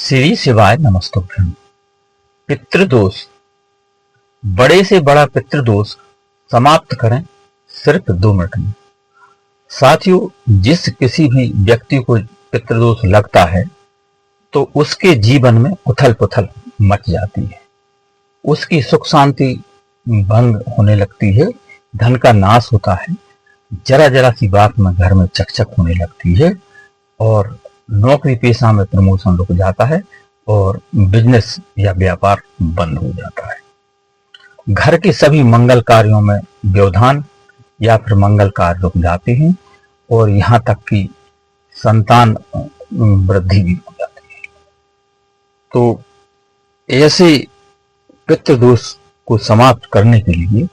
श्री शिवाय नमस्तुभ्यम। पितृदोष, बड़े से बड़ा पितृदोष समाप्त करें सिर्फ 2 मिनट में। साथियों, जिस किसी भी व्यक्ति को पितृदोष लगता है तो उसके जीवन में उथल पुथल मच जाती है, उसकी सुख शांति भंग होने लगती है, धन का नाश होता है, जरा जरा सी बात में घर में चकचक होने लगती है और नौकरी पेशा में प्रमोशन रुक जाता है और बिजनेस या व्यापार बंद हो जाता है। घर के सभी मंगल कार्यों में व्यवधान या फिर मंगल कार्य रुक जाते हैं और यहाँ तक कि संतान वृद्धि भी हो जाती है। तो ऐसे पितृदोष को समाप्त करने के लिए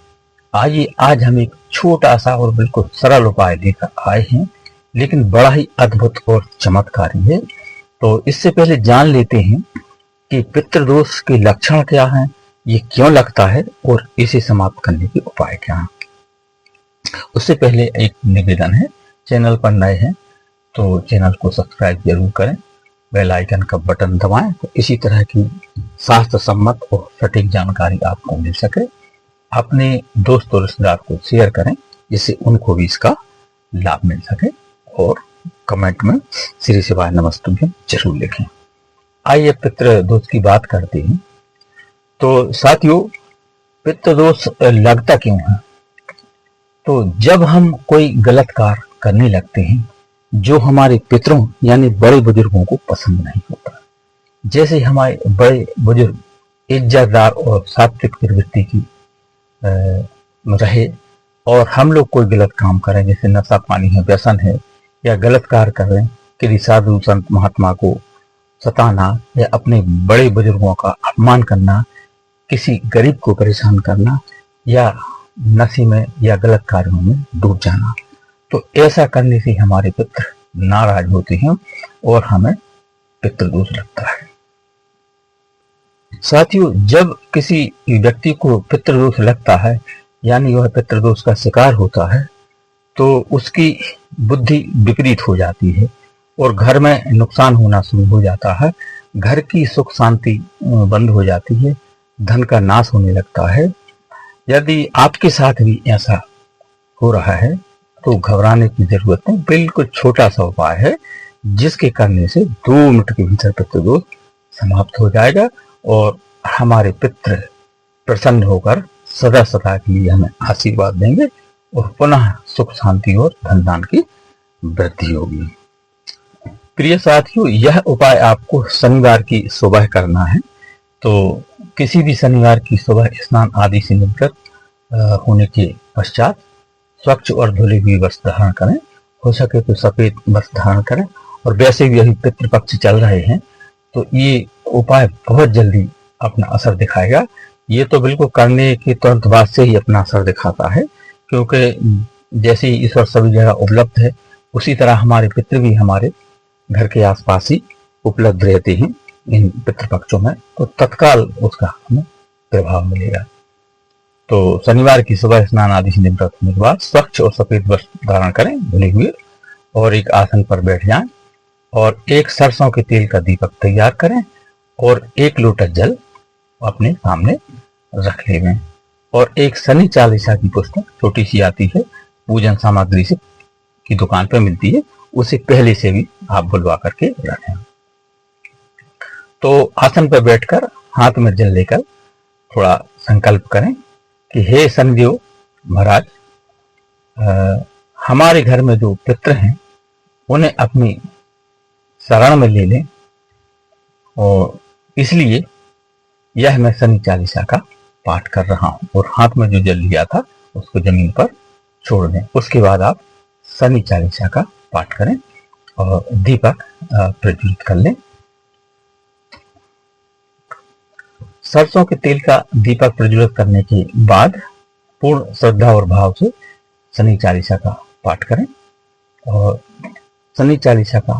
आइए आज हम एक छोटा सा और बिल्कुल सरल उपाय लेकर आए हैं, लेकिन बड़ा ही अद्भुत और चमत्कारी है। तो इससे पहले जान लेते हैं कि पितृदोष के लक्षण क्या हैं, ये क्यों लगता है और इसे समाप्त करने के उपाय क्या हैं। उससे पहले एक निवेदन है, चैनल पर नए हैं तो चैनल को सब्सक्राइब जरूर करें, बेल आइकन का बटन दबाएं तो इसी तरह की शास्त्र सम्मत और सटीक जानकारी आपको मिल सके। अपने दोस्त और रिश्तेदार को शेयर करें जिससे उनको भी इसका लाभ मिल सके और कमेंट में श्री शिवाय नमस्तुभ्यम जरूर लिखें। आइए पितृदोष की बात करते हैं। तो साथियों, पितृदोष लगता क्यों है? तो जब हम कोई गलत कार्य करने लगते हैं जो हमारे पितरों यानी बड़े बुजुर्गों को पसंद नहीं होता, जैसे हमारे बड़े बुजुर्ग इज्जतदार और सात्विक प्रवृत्ति की रहे और हम लोग कोई गलत काम करें, जैसे नशा पानी है, व्यसन है या गलत कार्य कर रहे हैं, किसी साधु संत महात्मा को सताना या अपने बड़े बुजुर्गों का अपमान करना, किसी गरीब को परेशान करना या नशे में या गलत कार्यों में डूब जाना, तो ऐसा करने से हमारे पितृ नाराज होते हैं और हमें पितृदोष लगता है। साथियों, जब किसी व्यक्ति को पितृदोष लगता है यानी वह पितृदोष का शिकार होता है तो उसकी बुद्धि विपरीत हो जाती है और घर में नुकसान होना शुरू हो जाता है, घर की सुख शांति बंद हो जाती है, धन का नाश होने लगता है। यदि आपके साथ भी ऐसा हो रहा है तो घबराने की जरूरत नहीं, बिल्कुल छोटा सा उपाय है जिसके करने से 2 मिनट के भीतर पितृदोष समाप्त हो जाएगा और हमारे पितृ प्रसन्न होकर सदा सदा के लिए हमें आशीर्वाद देंगे और पुनः सुख शांति और धन दान की वृद्धि होगी। प्रिय साथियों, यह उपाय आपको शनिवार की सुबह करना है। तो किसी भी शनिवार की सुबह स्नान आदि से निवृत्त होने के पश्चात स्वच्छ और धुली हुई वस्त्र धारण करें, हो सके तो सफेद वस्त्र धारण करें। और वैसे भी अभी पितृपक्ष चल रहे हैं तो ये उपाय बहुत जल्दी अपना असर दिखाएगा। ये तो बिल्कुल करने के तुरंत बाद से ही अपना असर दिखाता है, क्योंकि जैसे ही ईश्वर सभी जगह उपलब्ध है उसी तरह हमारे पितृ भी हमारे घर के आसपास ही उपलब्ध रहते हैं इन पितृपक्षों में, तो तत्काल उसका हमें प्रभाव मिलेगा। तो शनिवार की सुबह स्नान आदि से निवृत्त होने के बाद स्वच्छ और सफेद वस्त्र धारण करें धुले हुए और एक आसन पर बैठ जाएं और एक सरसों के तेल का दीपक तैयार करें और 1 लोटा जल अपने सामने रख लें और एक शनि चालीसा की पुस्तक छोटी सी आती है, पूजन सामग्री से की दुकान पर मिलती है, उसे पहले से भी आप बुलवा करके रखें। तो आसन पर बैठकर हाथ में जल लेकर थोड़ा संकल्प करें कि हे शनिदेव महाराज, हमारे घर में जो पितृ हैं उन्हें अपनी शरण में ले लें और इसलिए यह मैं शनि चालीसा का पाठ कर रहा हूं और हाथ में जो जल लिया था उसको जमीन पर छोड़ दें। उसके बाद आप शनि चालीसा का पाठ करें और दीपक प्रज्वलित कर लें। सरसों के तेल का दीपक प्रज्वलित करने के बाद पूर्ण श्रद्धा और भाव से शनि चालीसा का पाठ करें और शनि चालीसा का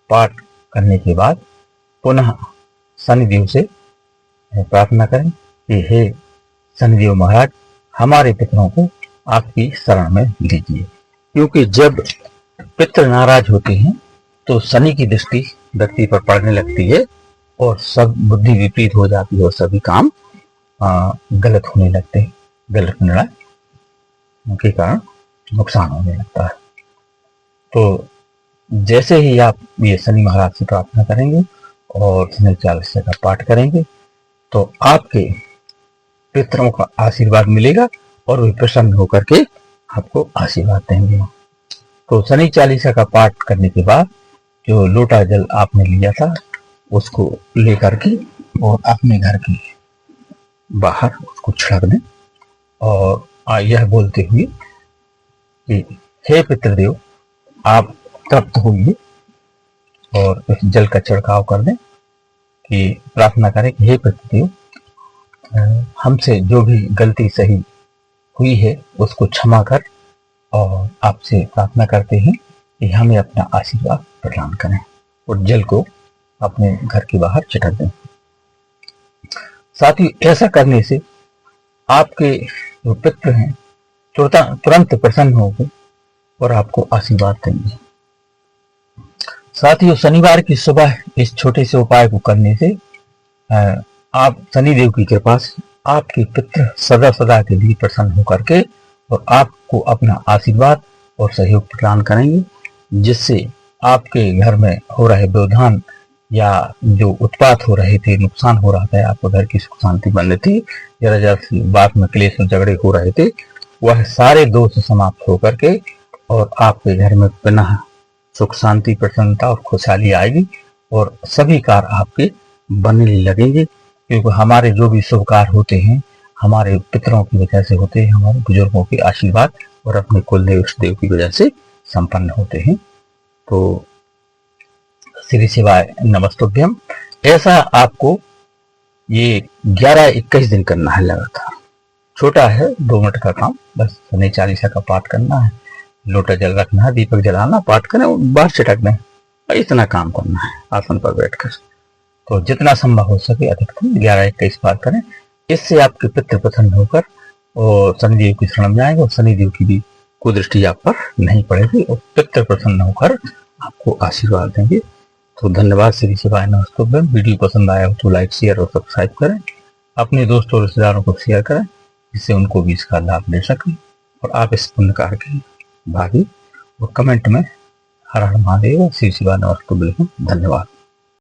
पाठ करने के बाद पुनः शनिदेव से प्रार्थना करें कि हे शनिदेव महाराज, हमारे पितरों को आपकी शरण में लीजिए, क्योंकि जब पितृ नाराज होते हैं तो शनि की दृष्टि व्यक्ति पर पड़ने लगती है और सब बुद्धि विपरीत हो जाती है और सभी काम गलत होने लगते हैं, गलत निर्णय के कारण नुकसान होने लगता है। तो जैसे ही आप ये शनि महाराज से प्रार्थना करेंगे और शनि चालीसा का पाठ करेंगे तो आपके पितरों का आशीर्वाद मिलेगा और वे प्रसन्न होकर के आपको आशीर्वाद देंगे। तो शनि चालीसा का पाठ करने के बाद जो लोटा जल आपने लिया था उसको लेकर के और अपने घर के बाहर उसको छिड़क दें और यह बोलते हुए कि हे पितृदेव, आप तृप्त होइए, और इस जल का छिड़काव कर दें कि प्रार्थना करें कि हे पितृदेव, हमसे जो भी गलती सही हुई है उसको क्षमा कर, और आपसे प्रार्थना करते हैं कि हमें अपना आशीर्वाद प्रदान करें, और जल को अपने घर के बाहर छिड़क दें। साथ ही ऐसा करने से आपके जो पितृ हैं तुरंत प्रसन्न होंगे और आपको आशीर्वाद देंगे। साथ ही शनिवार की सुबह इस छोटे से उपाय को करने से आप शनिदेव की कृपा से आपके पितृ सदा सदा के लिए प्रसन्न होकर के और आपको अपना आशीर्वाद और सहयोग प्रदान करेंगे, जिससे आपके घर में हो रहे व्यवधान या जो उत्पात हो रहे थे, नुकसान हो रहा था, आपके घर की सुख शांति बन रही थी, जरा जरा सी बात में क्लेश और झगड़े हो रहे थे, वह सारे दोष समाप्त होकर के और आपके घर में पुनः सुख शांति प्रसन्नता और खुशहाली आएगी और सभी कार्य आपके बनने लगेंगे। क्योंकि हमारे जो भी शुभ कार्य होते हैं हमारे पितरों की वजह से होते हैं, हमारे बुजुर्गों के आशीर्वाद और अपने कुलदेव इष्ट देव की वजह से संपन्न होते हैं। तो श्री शिवाय नमस्तुभ्यम। ऐसा आपको ये 11-21 दिन करना है लगातार। छोटा है, 2 मिनट का काम, बस शनि चालीसा का पाठ करना है, लोटा जल रखना है, दीपक जलाना, पाठ करें, बाहर छिटकना है, इतना काम करना है आसन पर बैठकर। तो जितना संभव हो सके अधिकतम 11-21 बार करें। इससे आपके पितृ प्रसन्न होकर और शनिदेव की शरण में जाएंगे और शनिदेव की भी कुदृष्टि आप पर नहीं पड़ेगी और पितृ प्रसन्न होकर आपको आशीर्वाद देंगे। तो धन्यवाद। श्री शिवाय नमस्तुभ्यम। वीडियो पसंद आया हो तो लाइक, शेयर और सब्सक्राइब करें, अपने दोस्तों और रिश्तेदारों को शेयर करें, जिससे उनको भी इसका लाभ ले सकें और आप इस पुण्य कार्य के भागी। और कमेंट में हर हर महादेव, श्री शिवाय नमस्तुभ्यम। धन्यवाद।